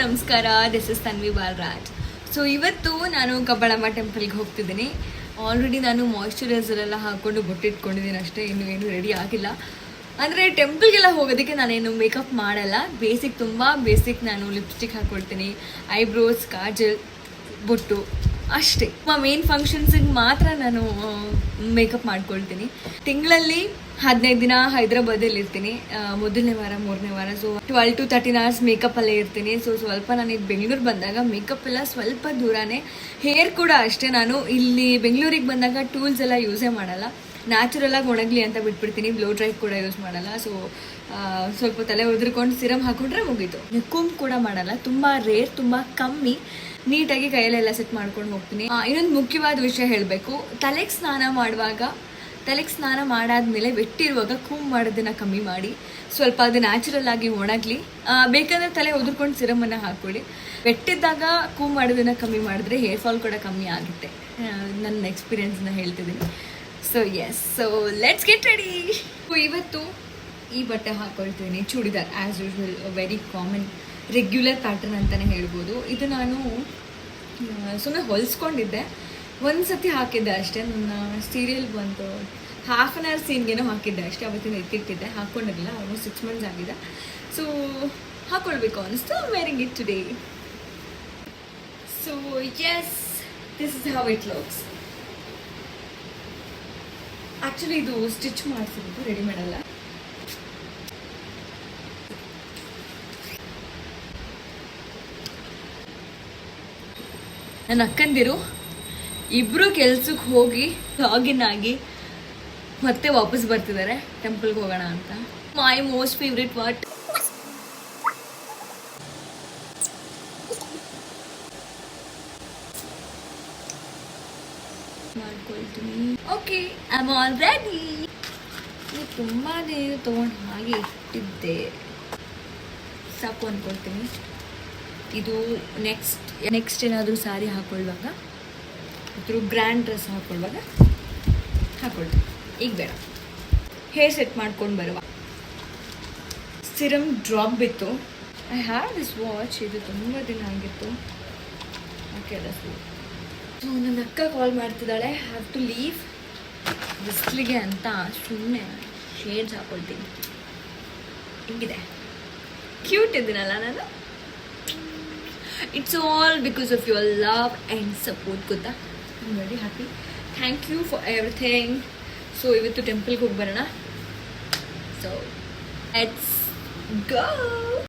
ನಮಸ್ಕಾರ, this is Tanvi Balraj. So ಇವತ್ತು ನಾನು ಕಬ್ಬಾಳಮ್ಮ ಟೆಂಪಲ್ಗೆ ಹೋಗ್ತಿದ್ದೀನಿ. ಆಲ್ರೆಡಿ ನಾನು ಮಾಯ್ಶ್ಚರೈಸರ್ ಎಲ್ಲ ಹಾಕ್ಕೊಂಡು ಬೊಟ್ಟಿಟ್ಕೊಂಡಿದ್ದೀನಿ ಅಷ್ಟೇ, ಏನು ರೆಡಿ ಆಗಿಲ್ಲ. ಅಂದರೆ ಟೆಂಪಲ್ಗೆಲ್ಲ ಹೋಗೋದಕ್ಕೆ ನಾನೇನು ಮೇಕಪ್ ಮಾಡಲ್ಲ. ತುಂಬ ಬೇಸಿಕ್ ನಾನು ಲಿಪ್ಸ್ಟಿಕ್ ಹಾಕ್ಕೊಳ್ತೀನಿ, ಐಬ್ರೋಸ್, ಕಾಜಲ್, ಬೊಟ್ಟು ಅಷ್ಟೇ. ಮೇನ್ ಫಂಕ್ಷನ್ಸಿಗೆ ಮಾತ್ರ ನಾನು ಮೇಕಪ್ ಮಾಡ್ಕೊಳ್ತೀನಿ. ತಿಂಗಳಲ್ಲಿ 15 ದಿನ ಹೈದ್ರಾಬಾದಲ್ಲಿ ಇರ್ತೀನಿ. ಮೊದಲನೇ ವಾರ, 3ನೇ ವಾರ. ಸೊ 12 to 13 hours ಮೇಕಪ್ಪಲ್ಲೇ ಇರ್ತೀನಿ. ಸೊ ಸ್ವಲ್ಪ ನಾನು ಇದು ಬೆಂಗಳೂರು ಬಂದಾಗ ಮೇಕಪ್ ಎಲ್ಲ ಸ್ವಲ್ಪ ದೂರನೇ. ಹೇರ್ ಕೂಡ ಅಷ್ಟೇ, ನಾನು ಇಲ್ಲಿ ಬೆಂಗಳೂರಿಗೆ ಬಂದಾಗ ಟೂಲ್ಸ್ ಎಲ್ಲ ಯೂಸೇ ಮಾಡಲ್ಲ. ನ್ಯಾಚುರಲಾಗಿ ಒಣಗಲಿ ಅಂತ ಬಿಟ್ಬಿಡ್ತೀನಿ. ಬ್ಲೋ ಡ್ರೈ ಕೂಡ ಯೂಸ್ ಮಾಡಲ್ಲ. ಸೊ ಸ್ವಲ್ಪ ತಲೆ ಉದ್ರಕೊಂಡು ಸಿರಮ್ ಹಾಕೊಂಡ್ರೆ ಮುಗೀತು. ಕುಂಕ್ ಕೂಡ ಮಾಡಲ್ಲ, ತುಂಬ ರೇರ್, ತುಂಬ ಕಮ್ಮಿ. ನೀಟಾಗಿ ಕೈಯಲ್ಲೆಲ್ಲ ಸೆಟ್ ಮಾಡ್ಕೊಂಡು ಹೋಗ್ತೀನಿ. ಇನ್ನೊಂದು ಮುಖ್ಯವಾದ ವಿಷಯ ಹೇಳಬೇಕು, ತಲೆಗೆ ಸ್ನಾನ ಮಾಡಾದ್ಮೇಲೆ ಬೆಟ್ಟಿರುವಾಗ ಕೂಮ್ ಮಾಡೋದನ್ನ ಕಮ್ಮಿ ಮಾಡಿ, ಸ್ವಲ್ಪ ಅದು ನ್ಯಾಚುರಲ್ ಆಗಿ ಒಣಗಲಿ. ಬೇಕಂದ್ರೆ ತಲೆ ಉದುರ್ಕೊಂಡು ಸಿರಮನ್ನು ಹಾಕೊಳ್ಳಿ. ಬೆಟ್ಟಿದ್ದಾಗ ಕೂಮ್ ಮಾಡೋದನ್ನ ಕಮ್ಮಿ ಮಾಡಿದ್ರೆ ಹೇರ್ ಫಾಲ್ ಕೂಡ ಕಮ್ಮಿ ಆಗುತ್ತೆ. ನನ್ನ ಎಕ್ಸ್ಪೀರಿಯನ್ಸ್ನ ಹೇಳ್ತಿದ್ದೀನಿ. So let's get ready. ಇವತ್ತು ಈ ಬಟ್ಟೆ ಹಾಕೊಳ್ತೀನಿ, churidar. As usual very common regular pattern ಅಂತಲೇ ಹೇಳ್ಬೋದು. ಇದು ನಾನು ಸುಮ್ಮನೆ ಹೊಲಿಸ್ಕೊಂಡಿದ್ದೆ, ಒಂದು ಸತಿ ಹಾಕಿದ್ದೆ ಅಷ್ಟೇ. ನನ್ನ ಸೀರಿಯಲ್ ಬಂತು, ಹಾಫ್ ಆನ್ ಅವರ್ ಸೀನ್ಗೇನೋ ಹಾಕಿದ್ದೆ ಅಷ್ಟೇ. ಅವತ್ತಿನ ಎತ್ತಿಟ್ಟಿದ್ದೆ, ಹಾಕ್ಕೊಂಡಿರಲಿಲ್ಲ. ಆಲ್ಮೋಸ್ಟ್ 6 months ಆಗಿದೆ. ಸೊ ಹಾಕ್ಕೊಳ್ಬೇಕು ಅನ್ನಿಸ್ತು. Varying it today. So this is how it looks. Actually ಇದು ಸ್ಟಿಚ್ ಮಾಡಿಸಿದ್ದು, ರೆಡಿ ಮಾಡಲ್ಲ. ನನ್ನ ಅಕ್ಕಂದಿರು ಇಬ್ಬರು ಕೆಲ್ಸಕ್ಕೆ ಹೋಗಿ ಲಾಗಿನ್ ಆಗಿ ಮತ್ತೆ ವಾಪಸ್ ಬರ್ತಿದ್ದಾರೆ ಟೆಂಪಲ್ಗೆ ಹೋಗೋಣ ಅಂತ. My most favourite part. ಮಾಡ್ಕೊಳ್ತೀನಿ. Okay, I am all ready. ತುಂಬ ನೀರು ತೊಗೊಂಡು ಹಾಗೆ ಇಟ್ಟಿದ್ದೆ, ಸಾಕು ಅಂದ್ಕೊಳ್ತೀನಿ. ಇದು ನೆಕ್ಸ್ಟ್ ಏನಾದರೂ ಸ್ಯಾರಿ ಹಾಕೊಳ್ಳುವಾಗ ಅಥವಾ ಗ್ರ್ಯಾಂಡ್ ಡ್ರೆಸ್ ಹಾಕೊಳ್ಳುವಾಗ ಹಾಕೊಳ್ತೀನಿ. ಈಗ ಬೇಡ. ಹೇರ್ ಸೆಟ್ ಮಾಡ್ಕೊಂಡು ಬರುವ. ಸಿರಮ್ ಡ್ರಾಪ್ ಬಿತ್ತು. ಐ ಹ್ಯಾವ್ ದಿಸ್ ವಾಚ್, ಇದು ತುಂಬ ದಿನ ಆಗಿತ್ತು. ಓಕೆ, ಸೊ ನನ್ನ ಅಕ್ಕ ಕಾಲ್ ಮಾಡ್ತಿದ್ದಾಳೆ. Have to leave. ಬಿಸಿಲಿಗೆ ಅಂತ ಸುಮ್ಮನೆ ಶೇಡ್ಸ್ ಹಾಕೊಳ್ತೀನಿ. ಹಿಂಗಿದೆ, ಕ್ಯೂಟ್ ಇದ್ದೀನಲ್ಲ ನಾನು. It's all because of your love and support, Gutta. I'm very happy. Thank you for everything. So, ಇವತ್ತು ಟೆಂಪಲ್ಗೆ ಹೋಗಿ ಬರೋಣ. So, let's go.